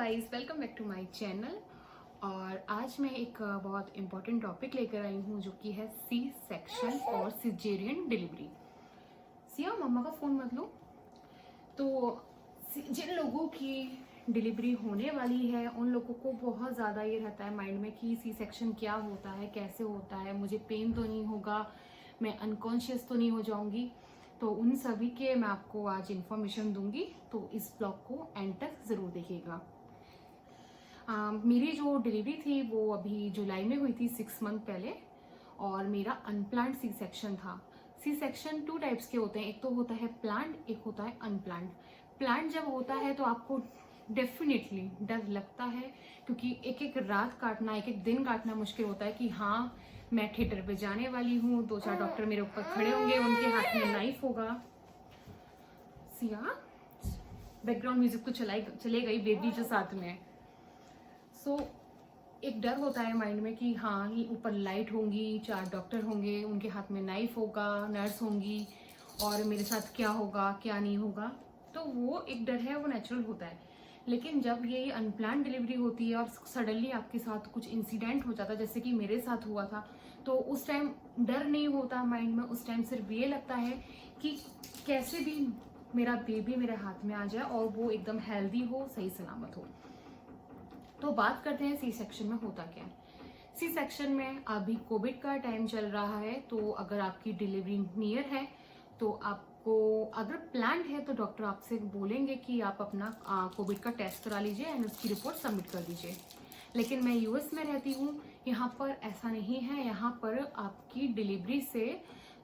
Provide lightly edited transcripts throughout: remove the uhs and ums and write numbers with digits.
Guys, welcome back to my channel. और आज मैं एक बहुत इम्पोर्टेंट टॉपिक लेकर आई हूँ जो कि है सी सेक्शन और सिजेरियन डिलीवरी। सिया, मम्मा का फ़ोन मत लो। तो जिन लोगों की डिलीवरी होने वाली है उन लोगों को बहुत ज़्यादा ये रहता है माइंड में कि सी सेक्शन क्या होता है, कैसे होता है, मुझे पेन तो नहीं होगा, मैं अनकॉन्शियस तो नहीं हो जाऊंगी। तो उन सभी के मैं आपको आज इन्फॉर्मेशन दूंगी, तो इस ब्लॉग को एंड तक ज़रूर देखिएगा। मेरी जो डिलीवरी थी वो अभी जुलाई में हुई थी, 6 मंथ पहले। और मेरा अनप्लान्ड सी सेक्शन था। सी सेक्शन 2 टाइप्स के होते हैं, एक तो होता है प्लान्ड, एक होता है अनप्लान्ड। प्लान्ड जब होता है तो आपको डेफिनेटली डर लगता है, क्योंकि एक एक रात काटना, एक एक दिन काटना मुश्किल होता है कि हाँ मैं थिएटर पे जाने वाली हूँ, 2-4 डॉक्टर मेरे ऊपर खड़े होंगे, उनके हाथ में नाइफ होगा। सिया, बैकग्राउंड म्यूजिक तो चले गई, बेबी जो साथ में है। सो एक डर होता है माइंड में कि हाँ ये ऊपर लाइट होंगी, 4 डॉक्टर होंगे, उनके हाथ में नाइफ होगा, नर्स होंगी, और मेरे साथ क्या होगा क्या नहीं होगा। तो वो एक डर है, वो नेचुरल होता है। लेकिन जब ये अनप्लान डिलीवरी होती है और सडनली आपके साथ कुछ इंसिडेंट हो जाता है, जैसे कि मेरे साथ हुआ था, तो उस टाइम डर नहीं होता माइंड में। उस टाइम सिर्फ ये लगता है कि कैसे भी मेरा बेबी मेरे हाथ में आ जाए और वो एकदम हेल्दी हो, सही सलामत हो। तो बात करते हैं सी सेक्शन में होता क्या है। सी सेक्शन में अभी कोविड का टाइम चल रहा है, तो अगर आपकी डिलीवरी नियर है तो आपको, अगर प्लान है तो डॉक्टर आपसे बोलेंगे कि आप अपना कोविड का टेस्ट करा लीजिए एंड उसकी रिपोर्ट सबमिट कर दीजिए। लेकिन मैं यूएस में रहती हूँ, यहाँ पर ऐसा नहीं है। यहाँ पर आपकी डिलीवरी से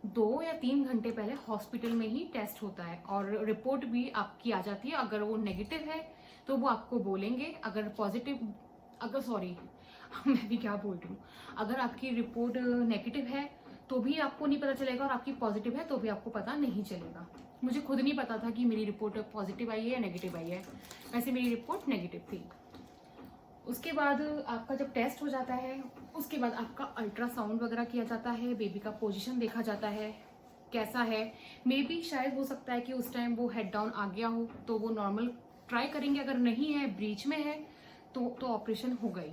2 या 3 घंटे पहले हॉस्पिटल में ही टेस्ट होता है और रिपोर्ट भी आपकी आ जाती है। अगर वो नेगेटिव है तो वो आपको बोलेंगे, अगर पॉजिटिव, मैं भी क्या बोल रही हूँ, अगर आपकी रिपोर्ट नेगेटिव है तो भी आपको नहीं पता चलेगा, और आपकी पॉजिटिव है तो भी आपको पता नहीं चलेगा। मुझे खुद नहीं पता था कि मेरी रिपोर्ट पॉजिटिव आई है या नेगेटिव आई है। वैसे मेरी रिपोर्ट नेगेटिव थी। उसके बाद आपका जब टेस्ट हो जाता है, उसके बाद आपका अल्ट्रासाउंड वगैरह किया जाता है, बेबी का पोजीशन देखा जाता है कैसा है। मे बी शायद हो सकता है कि उस टाइम वो हेड डाउन आ गया हो, तो वो नॉर्मल ट्राई करेंगे। अगर नहीं है, ब्रीच में है, तो ऑपरेशन हो गई।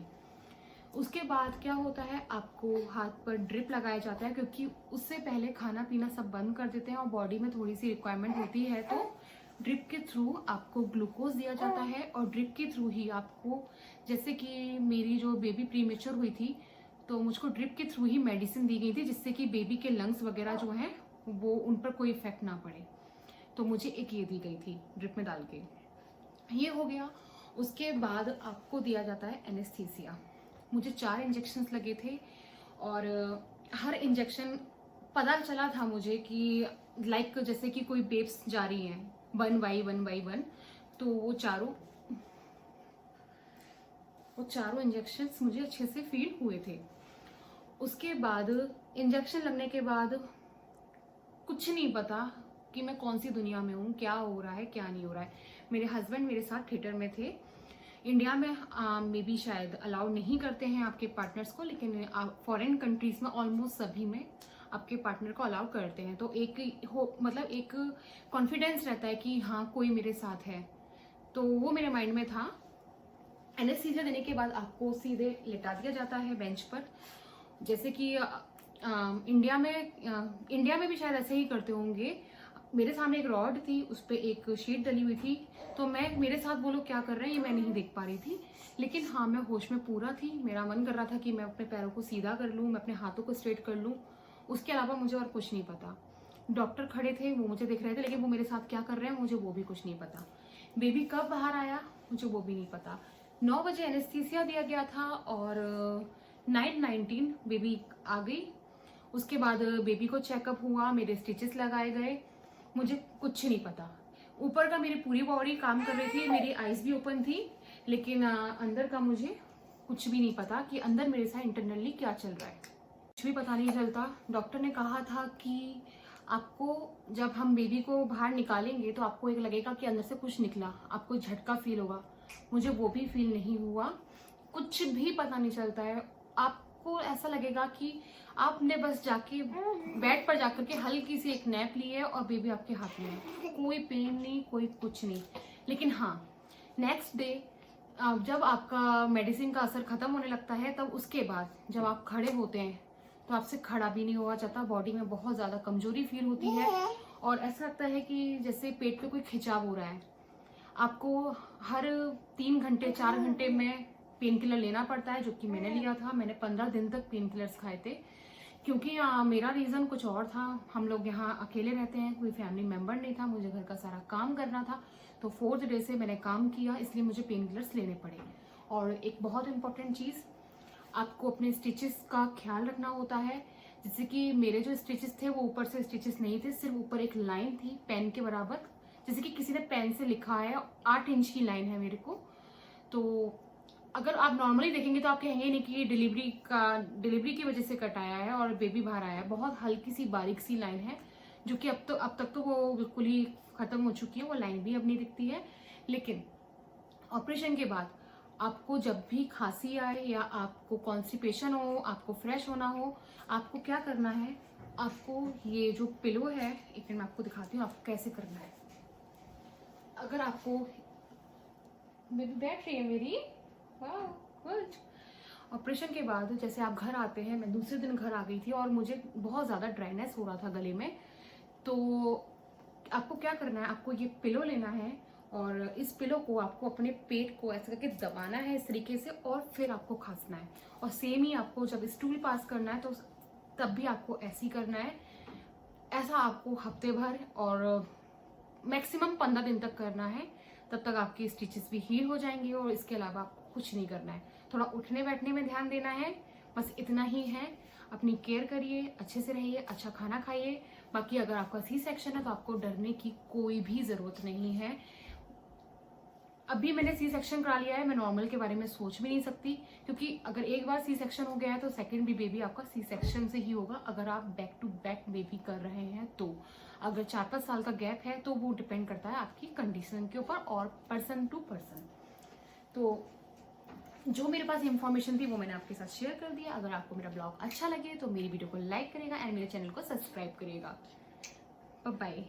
उसके बाद क्या होता है, आपको हाथ पर ड्रिप लगाया जाता है, क्योंकि उससे पहले खाना पीना सब बंद कर देते हैं और बॉडी में थोड़ी सी रिक्वायरमेंट होती है, तो ड्रिप के थ्रू आपको ग्लूकोज दिया जाता है। और ड्रिप के थ्रू ही आपको, जैसे कि मेरी जो बेबी प्रीमेच्योर हुई थी, तो मुझको ड्रिप के थ्रू ही मेडिसिन दी गई थी, जिससे कि बेबी के लंग्स वगैरह जो हैं वो उन पर कोई इफेक्ट ना पड़े। तो मुझे एक ये दी गई थी ड्रिप में डाल के। ये हो गया। उसके बाद आपको दिया जाता है एनेस्थीसिया। मुझे 4 इंजेक्शन्स लगे थे, और हर इंजेक्शन पता चला था मुझे कि लाइक जैसे कि कोई बेब्स जा रही हैं 1 बाई 1, तो वो चारों इंजेक्शन्स मुझे अच्छे से फील हुए थे। उसके बाद इंजेक्शन लगने के बाद कुछ नहीं पता कि मैं कौन सी दुनिया में हूँ, क्या हो रहा है क्या नहीं हो रहा है। मेरे हस्बैंड मेरे साथ थिएटर में थे। इंडिया में मे बी शायद अलाउ नहीं करते हैं आपके पार्टनर्स को, लेकिन फॉरेन कंट्रीज में ऑलमोस्ट सभी में आपके पार्टनर को अलाउ करते हैं। तो एक कॉन्फिडेंस रहता है कि हाँ कोई मेरे साथ है। तो वो मेरे माइंड में था। एनेस्थीसिया देने के बाद आपको सीधे लिटा दिया जाता है बेंच पर, जैसे कि इंडिया में भी शायद ऐसे ही करते होंगे। मेरे सामने एक रॉड थी, उस पर एक शीट डली हुई थी, तो मेरे साथ वो लोग क्या कर रहे हैं ये मैं नहीं देख पा रही थी। लेकिन हाँ, मैं होश में पूरा थी। मेरा मन कर रहा था कि मैं अपने पैरों को सीधा कर लूँ, मैं अपने हाथों को स्ट्रेट कर लूँ। उसके अलावा मुझे और कुछ नहीं पता। डॉक्टर खड़े थे, वो मुझे देख रहे थे, लेकिन वो मेरे साथ क्या कर रहे हैं मुझे वो भी कुछ नहीं पता। बेबी कब बाहर आया मुझे वो भी नहीं पता। 9 बजे एनेस्थीसिया दिया गया था और 9:19 बेबी आ गई। उसके बाद बेबी को चेकअप हुआ, मेरे स्टिचेस लगाए गए, मुझे कुछ नहीं पता। ऊपर का मेरी पूरी बॉडी काम कर रही थी, मेरी आईज भी ओपन थी, लेकिन अंदर का मुझे कुछ भी नहीं पता कि अंदर मेरे साथ इंटरनली क्या चल रहा है, कुछ भी पता नहीं चलता। डॉक्टर ने कहा था कि आपको, जब हम बेबी को बाहर निकालेंगे तो आपको एक लगेगा कि अंदर से कुछ निकला, आपको झटका फील होगा। मुझे वो भी फील नहीं हुआ, कुछ भी पता नहीं चलता है। आपको ऐसा लगेगा कि आपने बस जाके बेड पर जाकर के हल्की सी एक नैप ली है और बेबी आपके हाथ में है। कोई पेन नहीं, कोई कुछ नहीं। लेकिन हाँ, नेक्स्ट डे जब आपका मेडिसिन का असर खत्म होने लगता है, तब उसके बाद जब आप खड़े होते हैं तो आपसे खड़ा भी नहीं हुआ जाता, बॉडी में बहुत ज़्यादा कमजोरी फील होती है और ऐसा लगता है कि जैसे पेट पे कोई खिंचाव हो रहा है। आपको हर 3 घंटे 4 घंटे में पेन किलर लेना पड़ता है, जो कि मैंने लिया था। मैंने 15 दिन तक पेन किलर्स खाए थे, क्योंकि मेरा रीज़न कुछ और था। हम लोग यहाँ अकेले रहते हैं, कोई फैमिली मेम्बर नहीं था, मुझे घर का सारा काम करना था, तो 4th डे से मैंने काम किया, इसलिए मुझे पेन किलर्स लेने पड़े। और एक बहुत इंपॉर्टेंट चीज़, आपको अपने स्टिचेस का ख्याल रखना होता है। जैसे कि मेरे जो स्टिचेस थे वो ऊपर से स्टिचेस नहीं थे, सिर्फ ऊपर एक लाइन थी पेन के बराबर, जैसे कि किसी ने पेन से लिखा है, 8 इंच की लाइन है मेरे को। तो अगर आप नॉर्मली देखेंगे तो आप कहेंगे नहीं कि ये डिलीवरी की वजह से कटाया है और बेबी बाहर आया है। बहुत हल्की सी बारीक सी लाइन है, जो कि अब तक तो वो बिल्कुल ही खत्म हो चुकी है, वो लाइन भी अब नहीं दिखती है। लेकिन ऑपरेशन के बाद आपको जब भी खांसी आए या आपको कॉन्स्टिपेशन हो, आपको फ्रेश होना हो, आपको क्या करना है, आपको ये जो पिलो है, एक मिनट मैं आपको दिखाती हूँ आपको कैसे करना है। अगर आपको बेबी बैठ रही है मेरी, वाह गुड। ऑपरेशन के बाद जैसे आप घर आते हैं, मैं दूसरे दिन घर आ गई थी और मुझे बहुत ज़्यादा ड्राइनेस हो रहा था गले में। तो आपको क्या करना है, आपको ये पिलो लेना है और इस पिलो को आपको अपने पेट को ऐसे करके दबाना है इस तरीके से, और फिर आपको खांसना है। और सेम ही आपको जब स्टूल पास करना है तो तब भी आपको ऐसे ही करना है। ऐसा आपको हफ्ते भर और मैक्सिमम 15 दिन तक करना है, तब तक आपकी स्टिचेस भी हील हो जाएंगी। और इसके अलावा आपको कुछ नहीं करना है, थोड़ा उठने बैठने में ध्यान देना है, बस इतना ही है। अपनी केयर करिए, अच्छे से रहिए, अच्छा खाना खाइए। बाकी अगर आपका सी सेक्शन है तो आपको डरने की कोई भी जरूरत नहीं है। अभी मैंने सी सेक्शन करा लिया है, मैं नॉर्मल के बारे में सोच भी नहीं सकती, क्योंकि अगर एक बार सी सेक्शन हो गया है तो सेकंड भी बेबी आपका सी सेक्शन से ही होगा, अगर आप बैक टू बैक बेबी कर रहे हैं तो। अगर 4-5 साल का गैप है तो वो डिपेंड करता है आपकी कंडीशन के ऊपर और पर्सन टू पर्सन। तो जो मेरे पास इंफॉर्मेशन थी वो मैंने आपके साथ शेयर कर दिया। अगर आपको मेरा ब्लॉग अच्छा लगे तो मेरी वीडियो को लाइक करिएगा एंड मेरे चैनल को सब्सक्राइब करिएगा। Bye bye.